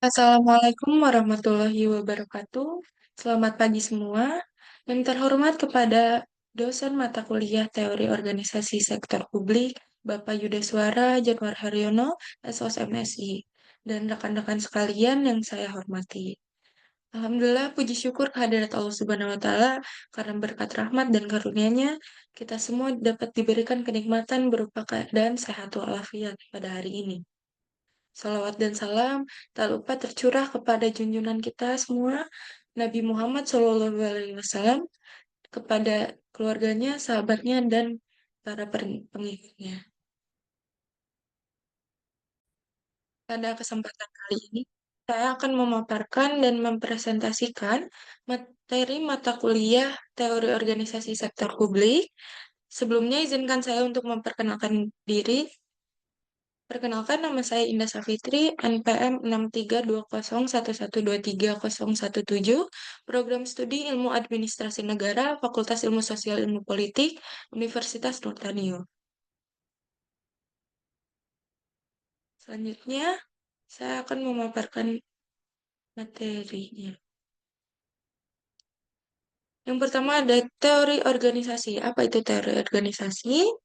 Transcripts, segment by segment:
Assalamualaikum warahmatullahi wabarakatuh. Selamat pagi semua. Yang terhormat kepada dosen mata kuliah Teori Organisasi Sektor Publik, Bapak Yudeswara Januar Haryono, SOSMSI, dan rekan-rekan sekalian yang saya hormati. Alhamdulillah, puji syukur kehadirat Allah Subhanahu wa Ta'ala, karena berkat rahmat dan karunia-Nya, kita semua dapat diberikan kenikmatan berupa keadaan sehat walafiat pada hari ini. Salawat dan salam tak lupa tercurah kepada junjungan kita semua, Nabi Muhammad SAW, kepada keluarganya, sahabatnya, dan para pengikutnya. Pada kesempatan kali ini, saya akan memaparkan dan mempresentasikan materi mata kuliah Teori Organisasi Sektor Publik. Sebelumnya, izinkan saya untuk memperkenalkan diri. Perkenalkan, nama saya Indah Safitri, NPM 63201123017, Program Studi Ilmu Administrasi Negara, Fakultas Ilmu Sosial Ilmu Politik, Universitas Nurtanio. Selanjutnya, saya akan memaparkan materinya. Yang pertama ada teori organisasi. Apa itu teori organisasi?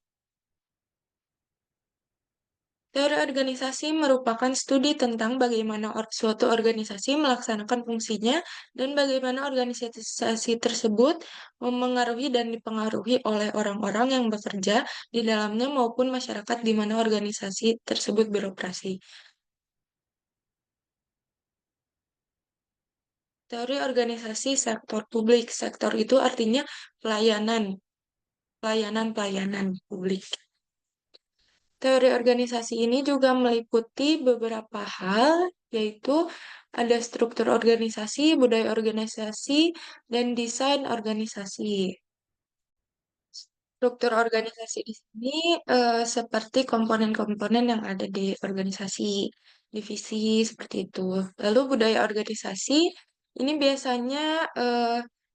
Teori organisasi merupakan studi tentang bagaimana suatu organisasi melaksanakan fungsinya dan bagaimana organisasi tersebut memengaruhi dan dipengaruhi oleh orang-orang yang bekerja di dalamnya maupun masyarakat di mana organisasi tersebut beroperasi. Teori organisasi sektor publik. Sektor itu artinya pelayanan, pelayanan publik. Teori organisasi ini juga meliputi beberapa hal, yaitu ada struktur organisasi, budaya organisasi, dan desain organisasi. Struktur organisasi di sini seperti komponen-komponen yang ada di organisasi, divisi, seperti itu. Lalu budaya organisasi ini biasanya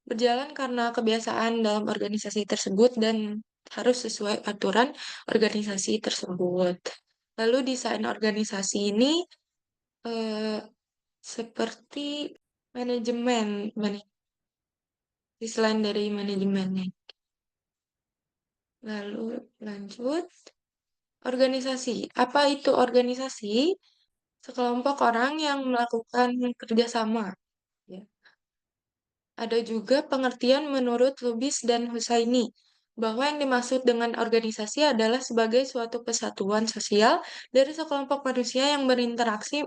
berjalan karena kebiasaan dalam organisasi tersebut dan harus sesuai aturan organisasi tersebut. Lalu desain organisasi ini eh, seperti manajemen, selain dari manajemennya. Lalu lanjut. Organisasi. Apa itu organisasi? Sekelompok orang yang melakukan kerjasama. Ya. Ada juga pengertian menurut Lubis dan Husaini bahwa yang dimaksud dengan organisasi adalah sebagai suatu kesatuan sosial dari sekelompok manusia yang berinteraksi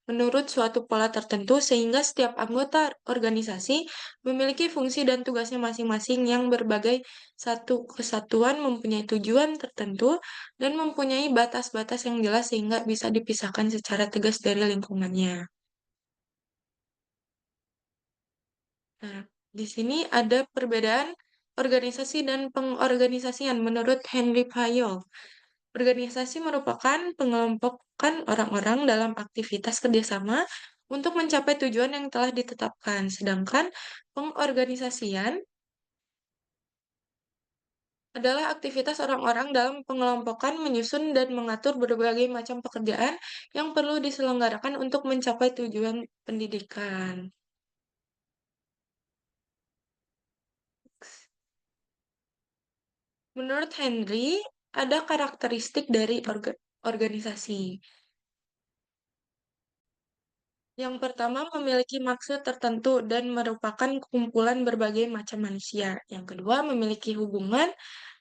menurut suatu pola tertentu sehingga setiap anggota organisasi memiliki fungsi dan tugasnya masing-masing yang berbagai satu kesatuan mempunyai tujuan tertentu dan mempunyai batas-batas yang jelas sehingga bisa dipisahkan secara tegas dari lingkungannya. Nah, di sini ada perbedaan organisasi dan pengorganisasian menurut Henry Fayol. Organisasi merupakan pengelompokan orang-orang dalam aktivitas kerjasama untuk mencapai tujuan yang telah ditetapkan. Sedangkan pengorganisasian adalah aktivitas orang-orang dalam pengelompokan menyusun dan mengatur berbagai macam pekerjaan yang perlu diselenggarakan untuk mencapai tujuan pendidikan. Menurut Henry, ada karakteristik dari organisasi. Yang pertama, memiliki maksud tertentu dan merupakan kumpulan berbagai macam manusia. Yang kedua, memiliki hubungan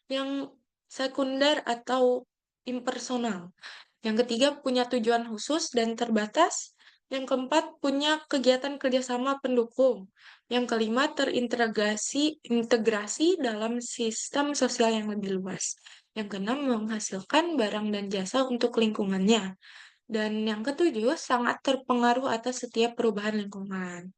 yang sekunder atau impersonal. Yang ketiga, punya tujuan khusus dan terbatas. Yang keempat, punya kegiatan kerjasama pendukung. Yang kelima, integrasi dalam sistem sosial yang lebih luas. Yang keenam, menghasilkan barang dan jasa untuk lingkungannya. Dan yang ketujuh, sangat terpengaruh atas setiap perubahan lingkungan.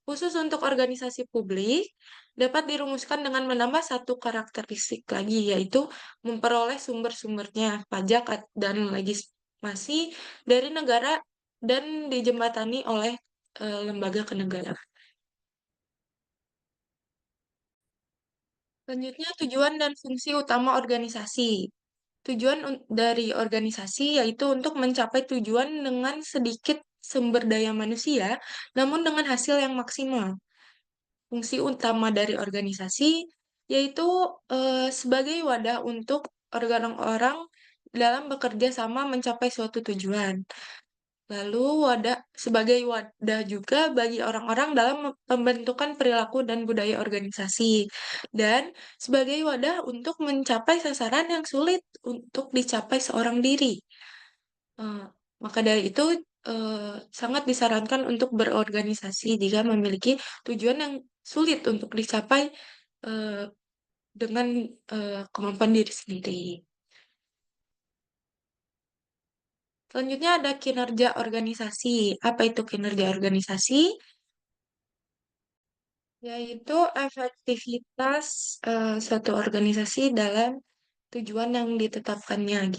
Khusus untuk organisasi publik, dapat dirumuskan dengan menambah satu karakteristik lagi, yaitu memperoleh sumber-sumbernya, pajak dan legislasi dari negara dan dijembatani oleh lembaga kenegaraan. Selanjutnya, tujuan dan fungsi utama organisasi. Tujuan dari organisasi yaitu untuk mencapai tujuan dengan sedikit sumber daya manusia, namun dengan hasil yang maksimal. Fungsi utama dari organisasi yaitu sebagai wadah untuk orang-orang dalam bekerja sama mencapai suatu tujuan. Lalu wadah sebagai wadah juga bagi orang-orang dalam pembentukan perilaku dan budaya organisasi. Dan sebagai wadah untuk mencapai sasaran yang sulit untuk dicapai seorang diri. Eh, maka dari itu sangat disarankan untuk berorganisasi jika memiliki tujuan yang sulit untuk dicapai eh, dengan kemampuan diri sendiri. Selanjutnya ada kinerja organisasi. Apa itu kinerja organisasi? Yaitu efektivitas suatu organisasi dalam tujuan yang ditetapkannya.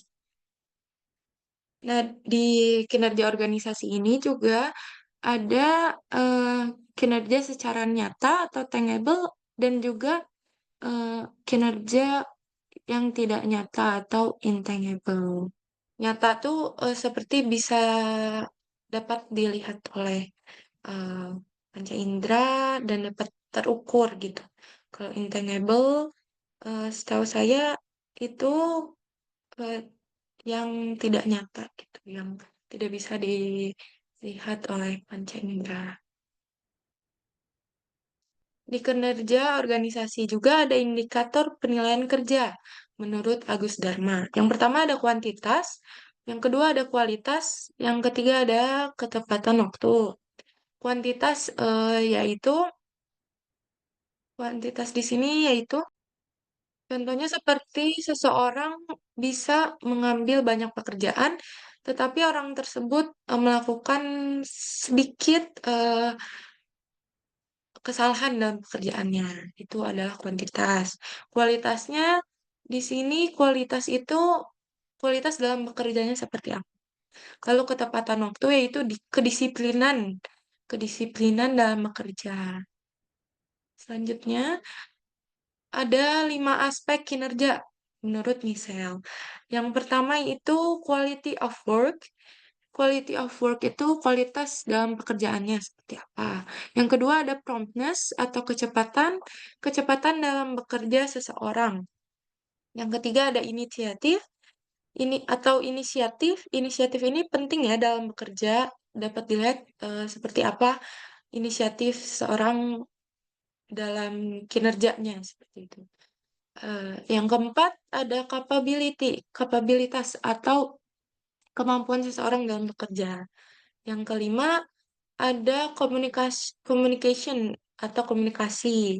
Nah, di kinerja organisasi ini juga ada eh, kinerja secara nyata atau tangible dan juga eh, kinerja yang tidak nyata atau intangible. Nyata tuh seperti bisa dapat dilihat oleh eh, panca indera dan dapat terukur gitu. Kalau intangible, setahu saya itu eh, yang tidak nyata gitu, yang tidak bisa dilihat oleh panca indera. Di kinerja organisasi juga ada indikator penilaian kerja menurut Agus Dharma. Yang pertama ada kuantitas, yang kedua ada kualitas, yang ketiga ada ketepatan waktu. Kuantitas yaitu kuantitas di sini yaitu contohnya seperti seseorang bisa mengambil banyak pekerjaan, tetapi orang tersebut melakukan sedikit kesalahan dalam pekerjaannya. Itu adalah kuantitas. Kualitasnya di sini kualitas itu kualitas dalam bekerjanya seperti apa? Kalau ketepatan waktu yaitu kedisiplinan, kedisiplinan dalam bekerja. Selanjutnya ada 5 aspek kinerja menurut Michelle. Yang pertama itu quality of work. Quality of work itu kualitas dalam pekerjaannya seperti apa. Yang kedua ada promptness atau kecepatan, kecepatan dalam bekerja seseorang. Yang ketiga ada inisiatif, ini atau inisiatif. Inisiatif ini penting ya dalam bekerja, dapat dilihat seperti apa inisiatif seorang dalam kinerjanya seperti itu. Yang keempat ada capability, kapabilitas atau kemampuan seseorang dalam bekerja. Yang kelima ada communication atau komunikasi.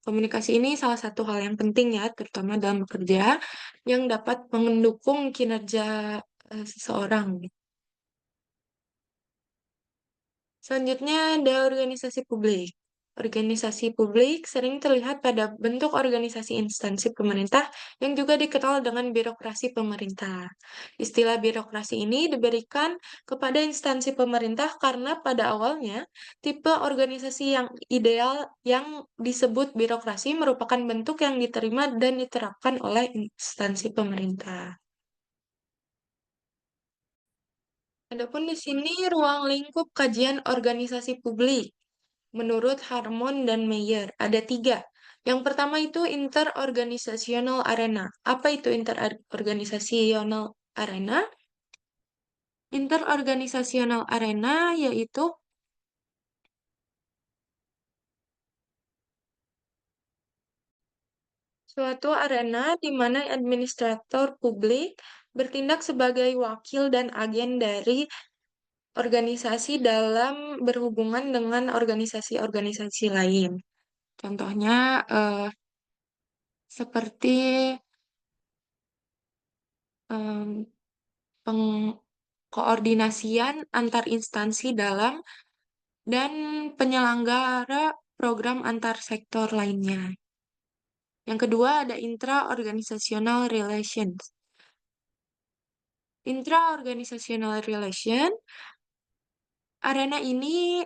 Komunikasi ini salah satu hal yang penting ya, terutama dalam bekerja, yang dapat mendukung kinerja seseorang. Selanjutnya ada organisasi publik. Organisasi publik sering terlihat pada bentuk organisasi instansi pemerintah yang juga dikenal dengan birokrasi pemerintah. Istilah birokrasi ini diberikan kepada instansi pemerintah karena pada awalnya tipe organisasi yang ideal yang disebut birokrasi merupakan bentuk yang diterima dan diterapkan oleh instansi pemerintah. Adapun di sini ruang lingkup kajian organisasi publik. Menurut Harmon dan Meyer, ada 3. Yang pertama itu interorganisational arena. Apa itu interorganisational arena? Interorganisational arena yaitu suatu arena di mana administrator publik bertindak sebagai wakil dan agen dari organisasi dalam berhubungan dengan organisasi-organisasi lain. Contohnya seperti em, pengkoordinasian antar instansi dalam dan penyelenggara program antar sektor lainnya. Yang kedua ada intra-organizational relations. Intra-organizational relation, arena ini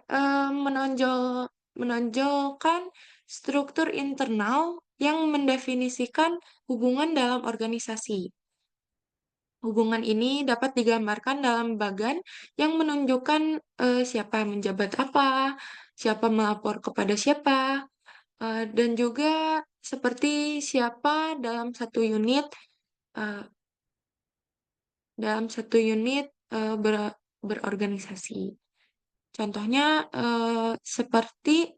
menonjolkan struktur internal yang mendefinisikan hubungan dalam organisasi. Hubungan ini dapat digambarkan dalam bagan yang menunjukkan siapa yang menjabat apa, siapa melapor kepada siapa, dan juga seperti siapa eh, dalam satu unit berorganisasi. Contohnya seperti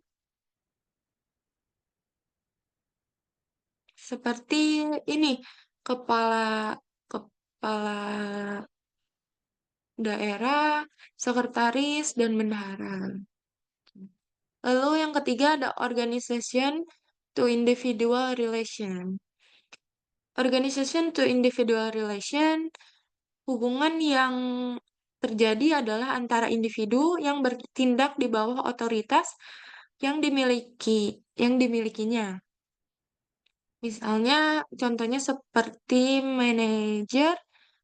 ini, kepala kepala daerah, sekretaris, dan bendahara. Lalu yang ketiga ada organization to individual relation. Organization to individual relation, hubungan yang terjadi adalah antara individu yang bertindak di bawah otoritas yang dimilikinya. Misalnya, contohnya seperti manajer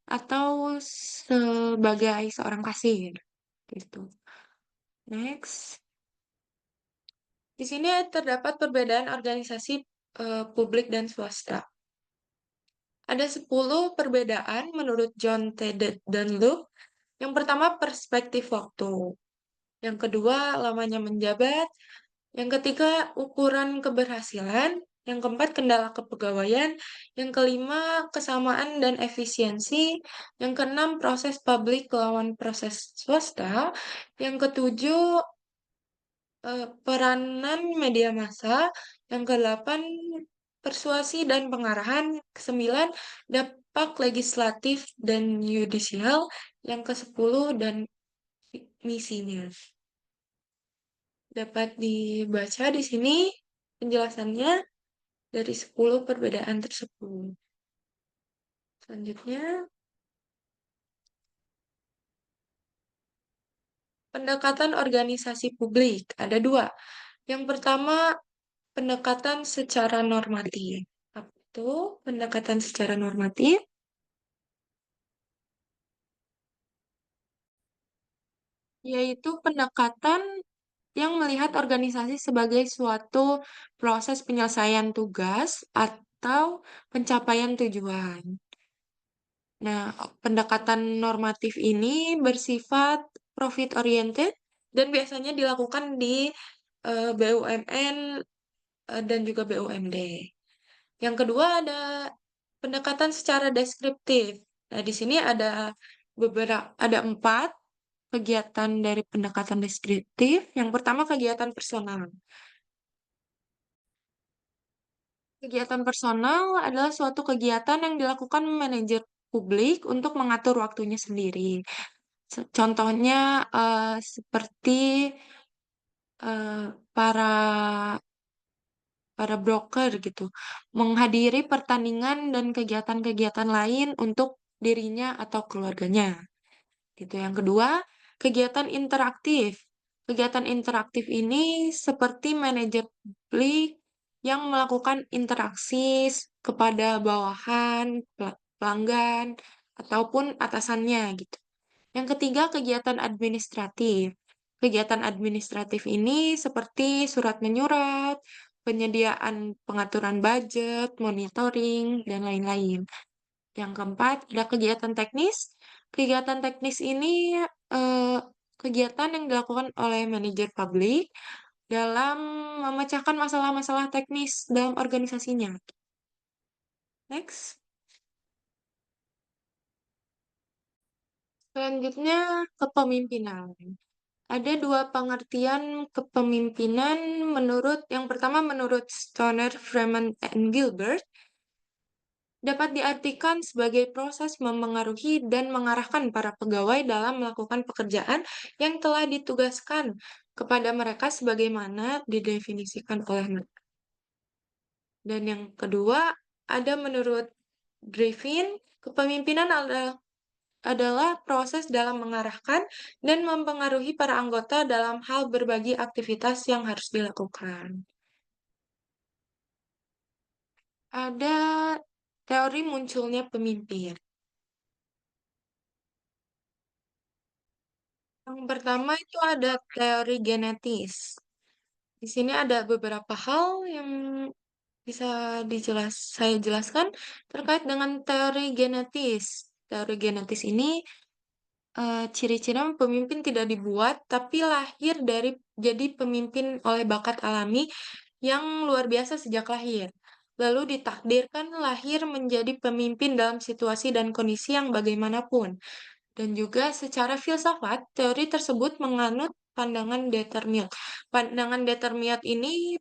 atau sebagai seorang kasir, gitu. Next, di sini terdapat perbedaan organisasi publik dan swasta. Ada 10 perbedaan menurut John T. Dunlop. Yang pertama, perspektif waktu. Yang kedua, lamanya menjabat. Yang ketiga, ukuran keberhasilan. Yang keempat, kendala kepegawaian. Yang kelima, kesamaan dan efisiensi. Yang keenam, proses publik lawan proses swasta. Yang ketujuh, peranan media massa. Yang kedelapan, persuasi dan pengarahan. Kesembilan, dampak legislatif dan yudisial. Yang kesepuluh, dan misinya. Dapat dibaca di sini penjelasannya dari 10 perbedaan tersebut. Selanjutnya, pendekatan organisasi publik. Ada dua. Yang pertama, pendekatan secara normatif. Apa itu pendekatan secara normatif? Yaitu pendekatan yang melihat organisasi sebagai suatu proses penyelesaian tugas atau pencapaian tujuan. Nah, pendekatan normatif ini bersifat profit oriented dan biasanya dilakukan di BUMN dan juga BUMD. Yang kedua ada pendekatan secara deskriptif. Nah, di sini ada 4 kegiatan dari pendekatan deskriptif. Yang pertama kegiatan personal. Kegiatan personal adalah suatu kegiatan yang dilakukan manajer publik untuk mengatur waktunya sendiri. Contohnya seperti para para broker gitu, menghadiri pertandingan dan kegiatan-kegiatan lain untuk dirinya atau keluarganya. Gitu. Yang kedua, kegiatan interaktif. Kegiatan interaktif ini seperti manajer publik yang melakukan interaksi kepada bawahan, pelanggan, ataupun atasannya gitu. Yang ketiga, kegiatan administratif. Kegiatan administratif ini seperti surat menyurat, penyediaan pengaturan budget, monitoring, dan lain-lain. Yang keempat, ada kegiatan teknis. Kegiatan teknis ini eh, kegiatan yang dilakukan oleh manajer publik dalam memecahkan masalah-masalah teknis dalam organisasinya. Next. Selanjutnya, kepemimpinan. Ada dua pengertian kepemimpinan yang pertama menurut Stoner, Freeman, and Gilbert, dapat diartikan sebagai proses memengaruhi dan mengarahkan para pegawai dalam melakukan pekerjaan yang telah ditugaskan kepada mereka sebagaimana didefinisikan oleh mereka. Dan yang kedua, ada menurut Griffin, kepemimpinan adalah proses dalam mengarahkan dan mempengaruhi para anggota dalam hal berbagi aktivitas yang harus dilakukan. Ada teori munculnya pemimpin. Yang pertama itu ada teori genetis. Di sini ada beberapa hal yang bisa saya jelaskan terkait dengan teori genetis. Teori genetis ini ciri-cirinya pemimpin tidak dibuat, tapi lahir dari jadi pemimpin oleh bakat alami yang luar biasa sejak lahir. Lalu ditakdirkan lahir menjadi pemimpin dalam situasi dan kondisi yang bagaimanapun. Dan juga secara filsafat, teori tersebut menganut pandangan determinat. Pandangan determinat ini,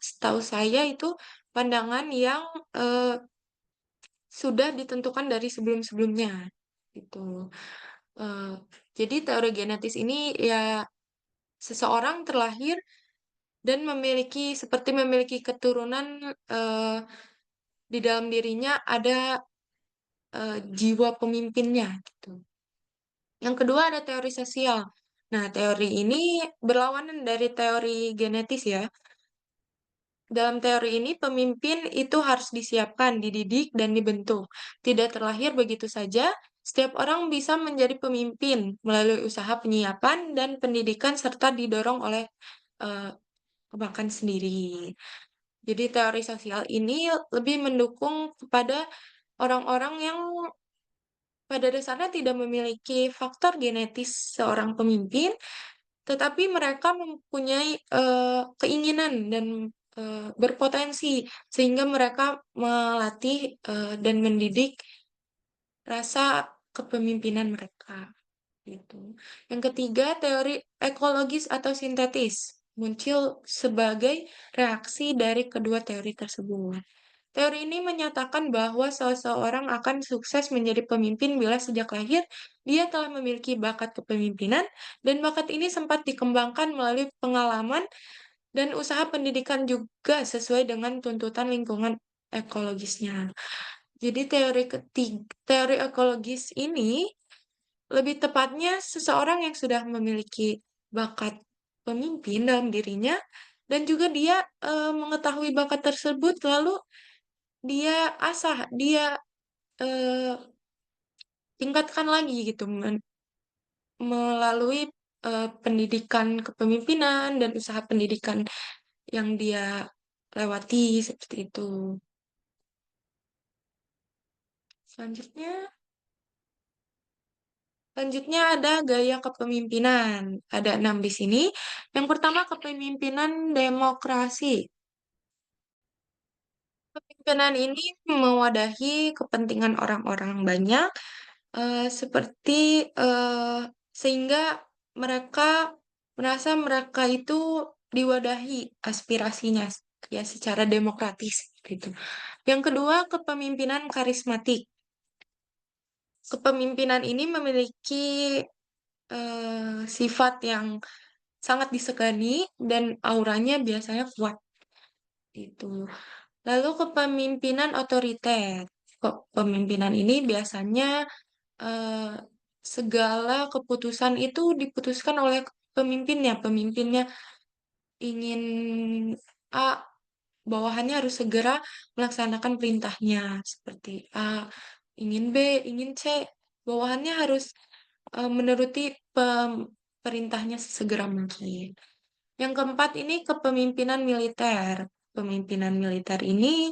setahu saya itu pandangan yang eh, sudah ditentukan dari sebelum-sebelumnya. Gitu. Eh, jadi teori genetis ini ya seseorang terlahir dan memiliki keturunan eh, di dalam dirinya ada jiwa pemimpinnya gitu. Yang kedua ada teori sosial. Nah, teori ini berlawanan dari teori genetis ya. Dalam teori ini, pemimpin itu harus disiapkan, dididik, dan dibentuk. Tidak terlahir begitu saja, setiap orang bisa menjadi pemimpin melalui usaha penyiapan dan pendidikan serta didorong oleh eh, kemakan sendiri. Jadi teori sosial ini lebih mendukung kepada orang-orang yang pada dasarnya tidak memiliki faktor genetis seorang pemimpin, tetapi mereka mempunyai keinginan dan berpotensi sehingga mereka melatih dan mendidik rasa kepemimpinan mereka gitu. Yang ketiga, teori ekologis atau sintetis muncul sebagai reaksi dari kedua teori tersebut. Teori ini menyatakan bahwa seseorang akan sukses menjadi pemimpin bila sejak lahir dia telah memiliki bakat kepemimpinan dan bakat ini sempat dikembangkan melalui pengalaman dan usaha pendidikan juga sesuai dengan tuntutan lingkungan ekologisnya. Jadi teori ekologis ini lebih tepatnya seseorang yang sudah memiliki bakat pemimpin dalam dirinya dan juga dia mengetahui bakat tersebut lalu dia dia eh, tingkatkan lagi gitu melalui pendidikan kepemimpinan dan usaha pendidikan yang dia lewati seperti itu. Selanjutnya, selanjutnya ada gaya kepemimpinan. Ada 6 di sini. Yang pertama kepemimpinan demokrasi. Kepemimpinan ini mewadahi kepentingan orang-orang banyak seperti sehingga mereka merasa mereka itu diwadahi aspirasinya ya secara demokratis gitu. Yang kedua, kepemimpinan karismatik. Kepemimpinan ini memiliki sifat yang sangat disegani dan auranya biasanya kuat gitu. Lalu kepemimpinan otoriter. Kepemimpinan ini biasanya eh, segala keputusan itu diputuskan oleh pemimpinnya. Pemimpinnya ingin A, bawahannya harus segera melaksanakan perintahnya seperti A, ingin B, ingin C, bawahannya harus menuruti perintahnya sesegera mungkin. Yang keempat ini kepemimpinan militer. Pemimpinan militer ini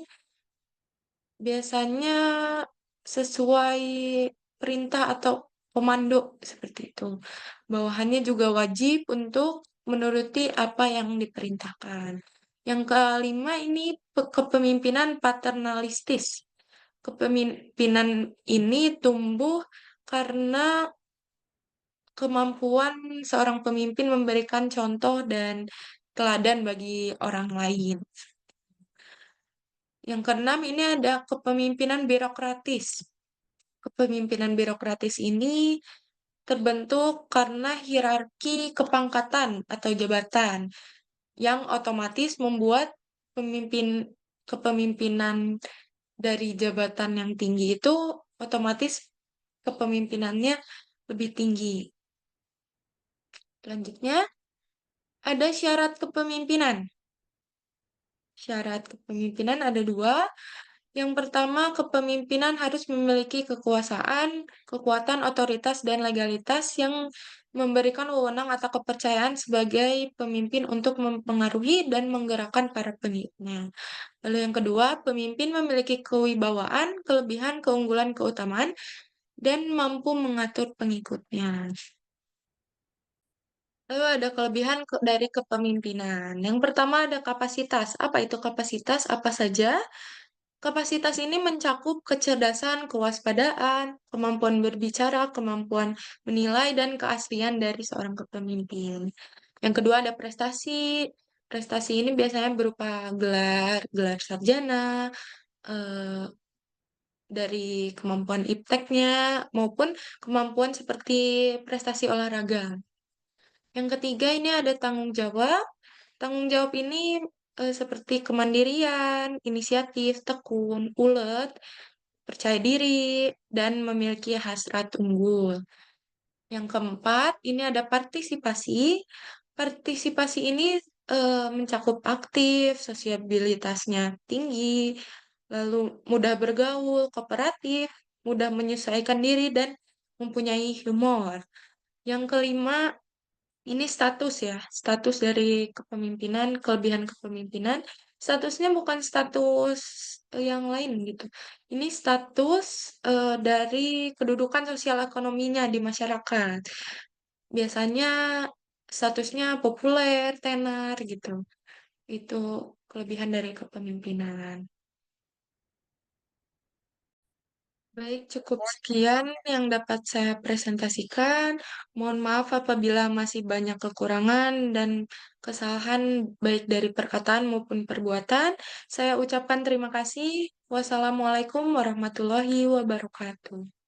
biasanya sesuai perintah atau komando seperti itu. Bawahannya juga wajib untuk menuruti apa yang diperintahkan. Yang kelima ini kepemimpinan paternalistis. Kepemimpinan ini tumbuh karena kemampuan seorang pemimpin memberikan contoh dan teladan bagi orang lain. Yang keenam ini ada kepemimpinan birokratis. Kepemimpinan birokratis ini terbentuk karena hierarki kepangkatan atau jabatan yang otomatis membuat pemimpin kepemimpinan dari jabatan yang tinggi itu otomatis kepemimpinannya lebih tinggi. Selanjutnya ada syarat kepemimpinan. Syarat kepemimpinan ada dua. Yang pertama, kepemimpinan harus memiliki kekuasaan, kekuatan, otoritas, dan legalitas yang memberikan wewenang atau kepercayaan sebagai pemimpin untuk mempengaruhi dan menggerakkan para pengikutnya. Lalu yang kedua, pemimpin memiliki kewibawaan, kelebihan, keunggulan, keutamaan dan mampu mengatur pengikutnya. Lalu ada kelebihan dari kepemimpinan. Yang pertama ada kapasitas. Apa itu kapasitas? Apa saja? Kapasitas ini mencakup kecerdasan, kewaspadaan, kemampuan berbicara, kemampuan menilai, dan keaslian dari seorang kepemimpin. Yang kedua ada prestasi. Prestasi ini biasanya berupa gelar, gelar sarjana, eh, dari kemampuan ipteknya, maupun kemampuan seperti prestasi olahraga. Yang ketiga ini ada tanggung jawab. Tanggung jawab ini seperti kemandirian, inisiatif, tekun, ulet, percaya diri, dan memiliki hasrat unggul. Yang keempat, ini ada partisipasi. Partisipasi ini mencakup aktif, sosiabilitasnya tinggi, lalu mudah bergaul, kooperatif, mudah menyesuaikan diri, dan mempunyai humor. Yang kelima, ini status ya, status dari kepemimpinan, kelebihan kepemimpinan. Statusnya bukan status yang lain gitu. Ini status dari kedudukan sosial ekonominya di masyarakat. Biasanya statusnya populer, tenar gitu. Itu kelebihan dari kepemimpinan. Baik, cukup sekian yang dapat saya presentasikan. Mohon maaf apabila masih banyak kekurangan dan kesalahan baik dari perkataan maupun perbuatan. Saya ucapkan terima kasih. Wassalamualaikum warahmatullahi wabarakatuh.